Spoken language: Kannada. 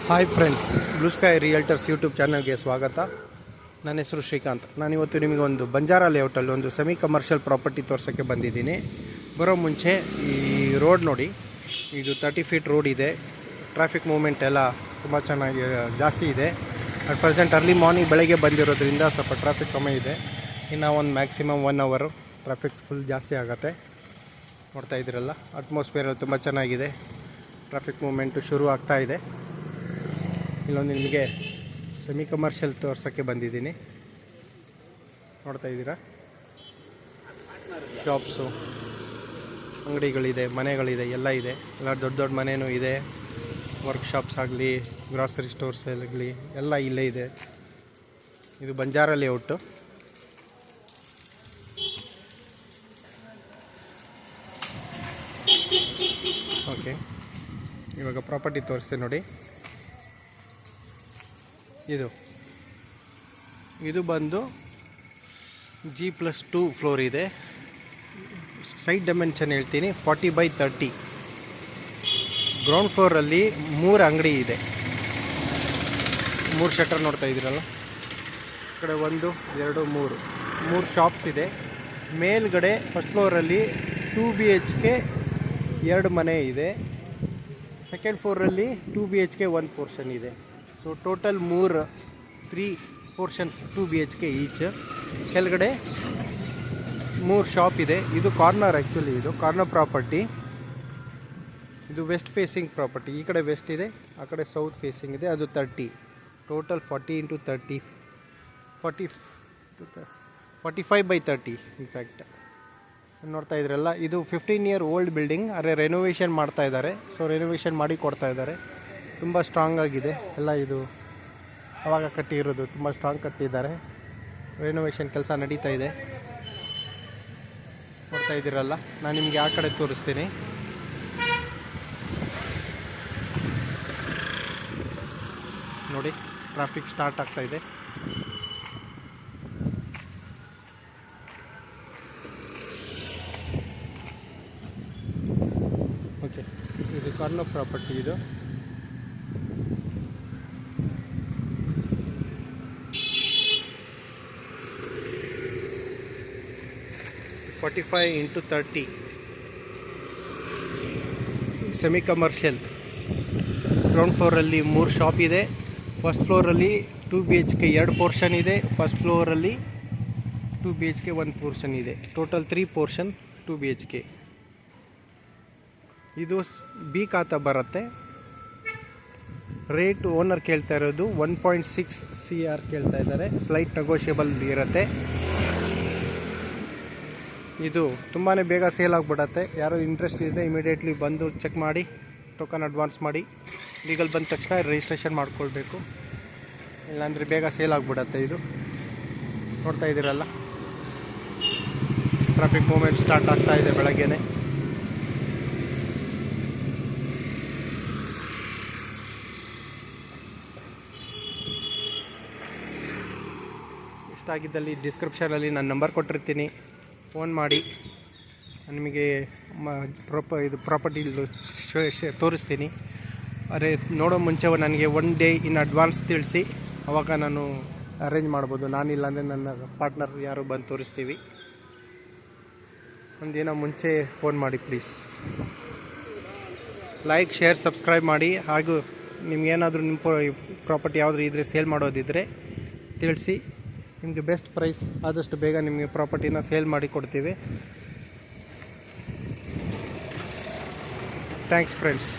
Hi friends, blue sky realtors YouTube ಚಾನಲ್ಗೆ ಸ್ವಾಗತ. ನನ್ನ ಹೆಸರು ಶ್ರೀಕಾಂತ್. ನಾನಿವತ್ತು ನಿಮಗೆ ಒಂದು ಬಂಜಾರ ಲೇಔಟಲ್ಲಿ ಒಂದು ಸೆಮಿ ಕಮರ್ಷಿಯಲ್ ಪ್ರಾಪರ್ಟಿ ತೋರ್ಸೋಕ್ಕೆ ಬಂದಿದ್ದೀನಿ. ಬರೋ ಮುಂಚೆ ಈ ರೋಡ್ ನೋಡಿ, ಇದು 30 ಫೀಟ್ ರೋಡ್ ಇದೆ. ಟ್ರಾಫಿಕ್ ಮೂವ್ಮೆಂಟ್ ಎಲ್ಲ ತುಂಬ ಚೆನ್ನಾಗಿ ಜಾಸ್ತಿ ಇದೆ. ಅಟ್ ಪ್ರೆಸೆಂಟ್ ಅರ್ಲಿ ಮಾರ್ನಿಂಗ್ ಬೆಳಗ್ಗೆ ಬಂದಿರೋದ್ರಿಂದ ಸ್ವಲ್ಪ ಟ್ರಾಫಿಕ್ ಕಮ್ಮಿ ಇದೆ. ಇನ್ನು ಒಂದು ಮ್ಯಾಕ್ಸಿಮಮ್ 1 ಅವರ್ ಟ್ರಾಫಿಕ್ ಫುಲ್ ಜಾಸ್ತಿ ಆಗುತ್ತೆ. ನೋಡ್ತಾ ಇದ್ದೀರಲ್ಲ, ಅಟ್ಮಾಸ್ಫಿಯರ್ ತುಂಬ ಚೆನ್ನಾಗಿದೆ. ಟ್ರಾಫಿಕ್ ಮೂವ್ಮೆಂಟು ಶುರು ಆಗ್ತಾ ಇದೆ. ಇಲ್ಲೊಂದು ನಿಮಗೆ ಸೆಮಿ ಕಮರ್ಷಿಯಲ್ ತೋರ್ಸೋಕ್ಕೆ ಬಂದಿದ್ದೀನಿ. ನೋಡ್ತಾ ಇದ್ದೀರಾ, ಶಾಪ್ಸು, ಅಂಗಡಿಗಳಿದೆ, ಮನೆಗಳಿದೆ, ಎಲ್ಲ ಇದೆ. ಎಲ್ಲ ದೊಡ್ಡ ದೊಡ್ಡ ಮನೆಯೂ ಇದೆ. ವರ್ಕ್ಶಾಪ್ಸ್ ಆಗಲಿ, ಗ್ರಾಸರಿ ಸ್ಟೋರ್ಸ್ ಆಗಲಿ ಎಲ್ಲ ಇಲ್ಲೇ ಇದೆ. ಇದು ಬಂಜಾರ ಲೇಔಟು. ಓಕೆ, ಇವಾಗ ಪ್ರಾಪರ್ಟಿ ತೋರಿಸ್ತೀನಿ ನೋಡಿ. ಇದು ಬಂದು G+2 ಫ್ಲೋರ್ ಇದೆ. ಸೈಟ್ ಡೈಮೆನ್ಷನ್ ಹೇಳ್ತೀನಿ, 40/30. ಗ್ರೌಂಡ್ ಫ್ಲೋರಲ್ಲಿ 3 ಅಂಗಡಿ ಇದೆ. 3 ಶಟರ್ ನೋಡ್ತಾ ಇದ್ದೀರಲ್ಲ, ಈ ಕಡೆ 1, 2, 3 ಶಾಪ್ಸ್ ಇದೆ. ಮೇಲ್ಗಡೆ ಫಸ್ಟ್ ಫ್ಲೋರಲ್ಲಿ 2 BHK 2 ಮನೆ ಇದೆ. ಸೆಕೆಂಡ್ ಫ್ಲೋರಲ್ಲಿ 2 BHK 1 ಪೋರ್ಷನ್ ಇದೆ. So total 3 portions 2 BHK each. ಕೆಳಗಡೆ 3 ಶಾಪ್ ಇದೆ. ಇದು ಕಾರ್ನರ್, ಆ್ಯಕ್ಚುಲಿ ಇದು ಕಾರ್ನರ್ ಪ್ರಾಪರ್ಟಿ. ಇದು ವೆಸ್ಟ್ ಫೇಸಿಂಗ್ ಪ್ರಾಪರ್ಟಿ. ಈ ಕಡೆ ವೆಸ್ಟ್ ಇದೆ, ಆ ಕಡೆ ಸೌತ್ ಫೇಸಿಂಗ್ ಇದೆ. ಅದು 30, ಟೋಟಲ್ 40 × 30, 45/30 ಇನ್ಫ್ಯಾಕ್ಟ್. ನೋಡ್ತಾ ಇದ್ರಲ್ಲ, ಇದು 15 ಇಯರ್ ಓಲ್ಡ್ ಬಿಲ್ಡಿಂಗ್. ಆದರೆ ರೆನೋವೇಷನ್ ಮಾಡ್ತಾ ಇದ್ದಾರೆ. ಸೊ ರೆನೋವೇಷನ್ ಮಾಡಿ ಕೊಡ್ತಾ ಇದ್ದಾರೆ. ತುಂಬ ಸ್ಟ್ರಾಂಗ್ ಆಗಿದೆ ಎಲ್ಲ. ಇದು ಆವಾಗ ಕಟ್ಟಿರೋದು, ತುಂಬ ಸ್ಟ್ರಾಂಗ್ ಕಟ್ಟಿದ್ದಾರೆ. ರೆನೋವೇಷನ್ ಕೆಲಸ ನಡೀತಾ ಇದೆ. ನೋಡ್ತಾ ಇದ್ದೀರಲ್ಲ, ನಾನು ನಿಮಗೆ ಆ ಕಡೆ ತೋರಿಸ್ತೀನಿ. ನೋಡಿ, ಟ್ರಾಫಿಕ್ ಸ್ಟಾರ್ಟ್ ಆಗ್ತಾ ಇದೆ. ಓಕೆ, ಇದು ಕಾರ್ನರ್ ಪ್ರಾಪರ್ಟಿ. ಇದು 45 × 30 ಸೆಮಿ ಕಮರ್ಷಿಯಲ್. ಗ್ರೌಂಡ್ ಫ್ಲೋರಲ್ಲಿ 3 ಶಾಪ್ ಇದೆ. ಫಸ್ಟ್ ಫ್ಲೋರಲ್ಲಿ 2 BHK 2 ಪೋರ್ಷನ್ ಇದೆ. ಫಸ್ಟ್ ಫ್ಲೋರಲ್ಲಿ 2 BHK 1 ಪೋರ್ಷನ್ ಇದೆ. Total 3 portion 2 BHK. ಇದು ಬಿ ಖಾತಾ ಬರುತ್ತೆ. ರೇಟ್ ಓನರ್ ಕೇಳ್ತಾ ಇರೋದು 1.6 CR ಕೇಳ್ತಾ ಇದ್ದಾರೆ. ಸ್ಲೈಟ್ ನೆಗೋಷಿಯಬಲ್ ಇರುತ್ತೆ. ಇದು ತುಂಬಾ ಬೇಗ ಸೇಲ್ ಆಗಿಬಿಡತ್ತೆ. ಯಾರು ಇಂಟ್ರೆಸ್ಟ್ ಇದೆ ಇಮಿಡಿಯೇಟ್ಲಿ ಬಂದು ಚೆಕ್ ಮಾಡಿ, ಟೋಕನ್ ಅಡ್ವಾನ್ಸ್ ಮಾಡಿ, ಲೀಗಲ್ ಬಂದ ತಕ್ಷಣ ರಿಜಿಸ್ಟ್ರೇಷನ್ ಮಾಡ್ಕೊಳ್ಬೇಕು. ಇಲ್ಲಾಂದರೆ ಬೇಗ ಸೇಲ್ ಆಗಿಬಿಡತ್ತೆ. ಇದು ನೋಡ್ತಾ ಇದ್ದೀರಲ್ಲ, ಟ್ರಾಫಿಕ್ ಮೂವ್ಮೆಂಟ್ ಸ್ಟಾರ್ಟ್ ಆಗ್ತಾ ಇದೆ ಬೆಳಗ್ಗೆನೆ. ಇಷ್ಟ ಆಗಿದ್ದಲ್ಲಿ ಡಿಸ್ಕ್ರಿಪ್ಷನಲ್ಲಿ ನಾನು ನಂಬರ್ ಕೊಟ್ಟಿರ್ತೀನಿ, ಫೋನ್ ಮಾಡಿ. ನಿಮಗೆ ಇದು ಪ್ರಾಪರ್ಟಿ ತೋರಿಸ್ತೀನಿ. ಅರೆ ನೋಡೋ ಮುಂಚೆ ನನಗೆ 1 ಡೇ ಇನ್ ಅಡ್ವಾನ್ಸ್ ತಿಳಿಸಿ, ಆವಾಗ ನಾನು ಅರೇಂಜ್ ಮಾಡ್ಬೋದು. ನಾನಿಲ್ಲ ಅಂದರೆ ನನ್ನ ಪಾರ್ಟ್ನರ್ ಯಾರು ಬಂದು ತೋರಿಸ್ತೀವಿ. ಒಂದಿನ ಮುಂಚೆ ಫೋನ್ ಮಾಡಿ ಪ್ಲೀಸ್. ಲೈಕ್, ಶೇರ್, ಸಬ್ಸ್ಕ್ರೈಬ್ ಮಾಡಿ. ಹಾಗೂ ನಿಮ್ಗೇನಾದರೂ ನಿಮ್ಮ ಪ್ರಾಪರ್ಟಿ ಯಾವುದಾದ್ರು ಇದ್ದರೆ ಸೇಲ್ ಮಾಡೋದಿದ್ದರೆ ತಿಳಿಸಿ. ನಿಮಗೆ ಬೆಸ್ಟ್ ಪ್ರೈಸ್ ಆದಷ್ಟು ಬೇಗ ನಿಮಗೆ ಪ್ರಾಪರ್ಟಿನ ಸೇಲ್ ಮಾಡಿ ಕೊಡ್ತೀವಿ. Thanks friends.